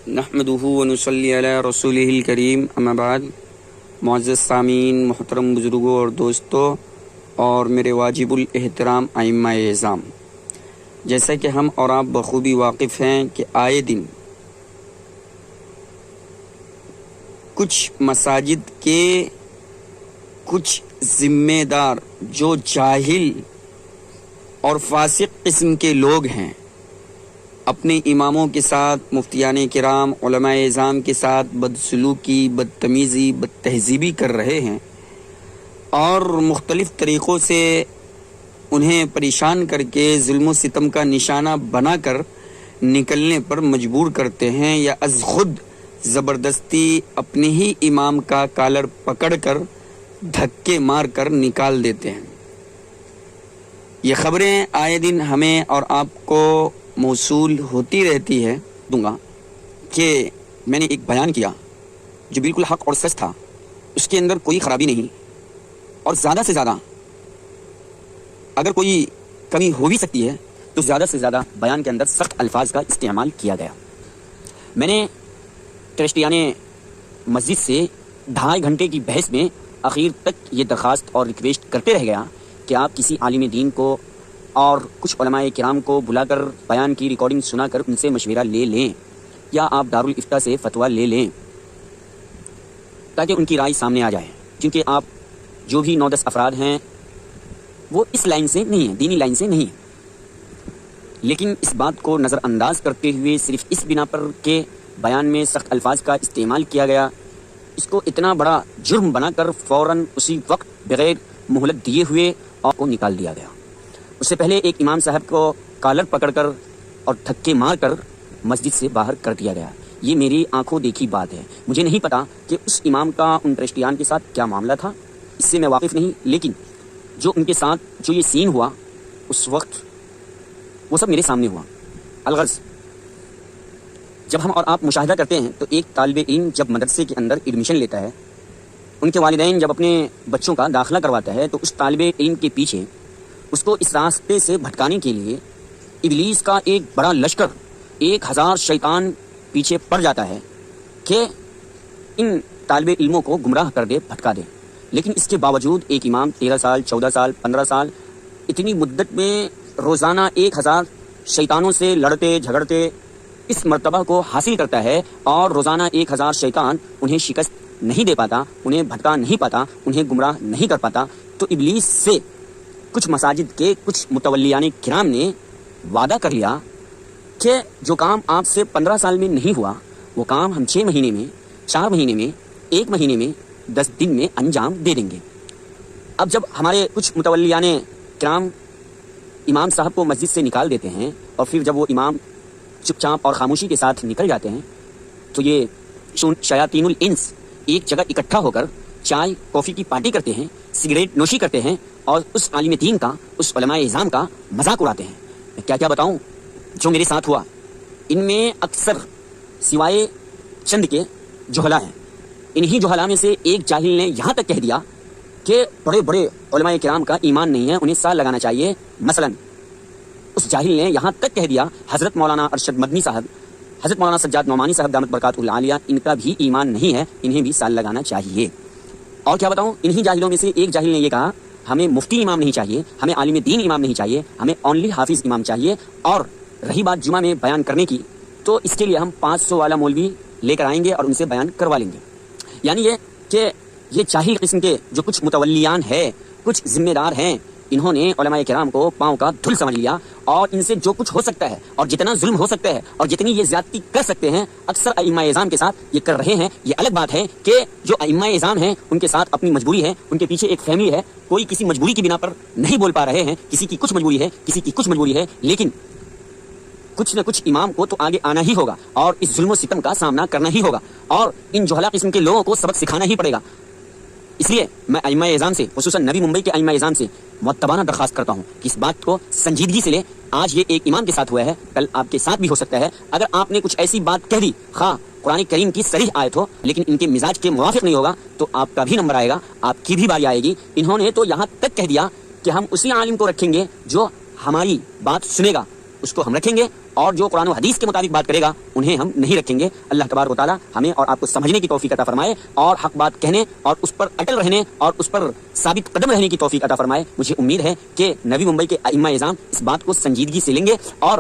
نحمدہ ونصلی علی رسولہ الکریم، اما بعد۔ معزز سامعین، محترم بزرگوں اور دوستوں اور میرے واجب الاحترام ائمہ اعظام، جیسا کہ ہم اور آپ بخوبی واقف ہیں کہ آئے دن کچھ مساجد کے کچھ ذمہ دار جو جاہل اور فاسق قسم کے لوگ ہیں، اپنے اماموں کے ساتھ، مفتیان کرام، علماء اعظام کے ساتھ بدسلوکی، بدتمیزی، بدتہذیبی کر رہے ہیں اور مختلف طریقوں سے انہیں پریشان کر کے ظلم و ستم کا نشانہ بنا کر نکلنے پر مجبور کرتے ہیں، یا از خود زبردستی اپنے ہی امام کا کالر پکڑ کر دھکے مار کر نکال دیتے ہیں۔ یہ خبریں آئے دن ہمیں اور آپ کو موصول ہوتی رہتی ہے۔ دوں گا کہ میں نے ایک بیان کیا جو بالکل حق اور سچ تھا، اس کے اندر کوئی خرابی نہیں، اور زیادہ سے زیادہ اگر کوئی کمی ہو بھی سکتی ہے تو زیادہ سے زیادہ بیان کے اندر سخت الفاظ کا استعمال کیا گیا۔ میں نے ٹرسٹیان مسجد سے 2.5 گھنٹے کی بحث میں اخیر تک یہ درخواست اور ریکویسٹ کرتے رہ گیا کہ آپ کسی عالم دین کو اور کچھ علماء کرام کو بلا کر بیان کی ریکارڈنگ سنا کر ان سے مشورہ لے لیں، یا آپ دارالافتاء سے فتویٰ لے لیں تاکہ ان کی رائے سامنے آ جائے، کیونکہ آپ جو بھی 9-10 افراد ہیں وہ اس لائن سے نہیں ہیں، دینی لائن سے نہیں ہیں، لیکن اس بات کو نظر انداز کرتے ہوئے صرف اس بنا پر کہ بیان میں سخت الفاظ کا استعمال کیا گیا، اس کو اتنا بڑا جرم بنا کر فوراً اسی وقت بغیر مہلت دیے ہوئے آپ کو نکال دیا گیا۔ اس سے پہلے ایک امام صاحب کو کالر پکڑ کر اور دھکے مار کر مسجد سے باہر کر دیا گیا۔ یہ میری آنکھوں دیکھی بات ہے۔ مجھے نہیں پتا کہ اس امام کا ان ٹرسٹیان کے ساتھ کیا معاملہ تھا، اس سے میں واقف نہیں، لیکن جو ان کے ساتھ جو یہ سین ہوا اس وقت وہ سب میرے سامنے ہوا۔ الغرض، جب ہم اور آپ مشاہدہ کرتے ہیں تو ایک طالب علم جب مدرسے کے اندر ایڈمیشن لیتا ہے، ان کے والدین جب اپنے بچوں کا داخلہ کرواتا ہے تو اس طالب علم کے پیچھے اس کو اس راستے سے بھٹکانے کے لیے ابلیس کا ایک بڑا لشکر، 1000 شیطان پیچھے پڑ جاتا ہے کہ ان طالب علموں کو گمراہ کر دے، بھٹکا دے۔ لیکن اس کے باوجود ایک امام 13 سال، 14 سال، 15 سال اتنی مدت میں روزانہ 1000 شیطانوں سے لڑتے جھگڑتے اس مرتبہ کو حاصل کرتا ہے، اور روزانہ 1000 شیطان انہیں شکست نہیں دے پاتا، انہیں بھٹکا نہیں پاتا، انہیں گمراہ نہیں کر پاتا۔ تو ابلیس سے کچھ مساجد کے کچھ متولیان کرام نے وعدہ کر لیا کہ جو کام آپ سے 15 سال میں نہیں ہوا وہ کام ہم 6 مہینے میں، 4 مہینے میں، 1 مہینے میں، 10 دن میں انجام دے دیں گے۔ اب جب ہمارے کچھ متولیان کرام امام صاحب کو مسجد سے نکال دیتے ہیں اور پھر جب وہ امام چپ چاپ اور خاموشی کے ساتھ نکل جاتے ہیں تو یہ شیاطین الانس ایک جگہ اکٹھا ہو کر چائے کافی کی پارٹی کرتے ہیں، سگریٹ نوشی کرتے ہیں اور اس عالم دین کا، اس علماء اعظام کا مذاق اڑاتے ہیں۔ میں کیا بتاؤں جو میرے ساتھ ہوا۔ ان میں اکثر سوائے چند کے جہلا ہیں، انہی جہلا میں سے ایک جاہل نے یہاں تک کہہ دیا کہ بڑے بڑے علماء کرام کا ایمان نہیں ہے، انہیں سال لگانا چاہیے۔ مثلا اس جاہل نے یہاں تک کہہ دیا حضرت مولانا ارشد مدنی صاحب، حضرت مولانا سجاد نعمانی صاحب دامت برکاتہ العالیہ، ان کا بھی ایمان نہیں ہے، انہیں بھی سال لگانا چاہیے۔ اور کیا بتاؤں، انہی جاہلوں میں سے ایک جاہل نے یہ کہا ہمیں مفتی امام نہیں چاہیے، ہمیں عالم دین امام نہیں چاہیے، ہمیں اونلی حافظ امام چاہیے، اور رہی بات جمعہ میں بیان کرنے کی تو اس کے لیے ہم 500 والا مولوی لے کر آئیں گے اور ان سے بیان کروا لیں گے۔ یعنی یہ کہ یہ جاہل قسم کے جو کچھ متولیان ہیں، کچھ ذمہ دار ہیں، انہوں نے علماء کرام کو پاؤں کا دھول سمجھ لیا، اور ان سے جو کچھ ہو سکتا ہے اور جتنا ظلم ہو سکتا ہے اور جتنی یہ زیادتی کر سکتے ہیں اکثر ائمہ اعظام کے ساتھ یہ کر رہے ہیں۔ یہ الگ بات ہے کہ جو ائمہ اعظام ہیں ان کے ساتھ اپنی مجبوری ہے، ان کے پیچھے ایک فیملی ہے، کوئی کسی مجبوری کی بنا پر نہیں بول پا رہے ہیں، کسی کی کچھ مجبوری ہے، کسی کی کچھ مجبوری ہے، لیکن کچھ نہ کچھ امام کو تو آگے آنا ہی ہوگا اور اس ظلم و ستم کا سامنا کرنا ہی ہوگا، اور ان جہلا قسم کے لوگوں کو سبق سکھانا ہی پڑے گا۔ اس لیے میں ائمہ اعظام سے، خصوصاً نبی ممبئی کے ائمہ اعظام سے معتبانہ درخواست کرتا ہوں کہ اس بات کو سنجیدگی سے لیں۔ آج یہ ایک امام کے ساتھ ہوا ہے، کل آپ کے ساتھ بھی ہو سکتا ہے۔ اگر آپ نے کچھ ایسی بات کہہ دی، خواہ قرآن کریم کی صریح آیت ہو لیکن ان کے مزاج کے موافق نہیں ہوگا، تو آپ کا بھی نمبر آئے گا، آپ کی بھی باری آئے گی۔ انہوں نے تو یہاں تک کہہ دیا کہ ہم اسی عالم کو رکھیں گے جو ہماری بات سنے گا، اس کو ہم رکھیں گے اور جو قرآن و حدیث کے مطابق بات کرے گا انہیں ہم نہیں رکھیں گے. اللہ تبارک و تعالی ہمیں اور آپ کو سمجھنے کی توفیق عطا فرمائے اور حق بات کہنے اور اس پر اٹل رہنے اور اس پر ثابت قدم رہنے کی توفیق عطا فرمائے. مجھے امید ہے کہ نوی ممبئی کے ائمہ اعظام اس بات کو سنجیدگی سے لیں گے اور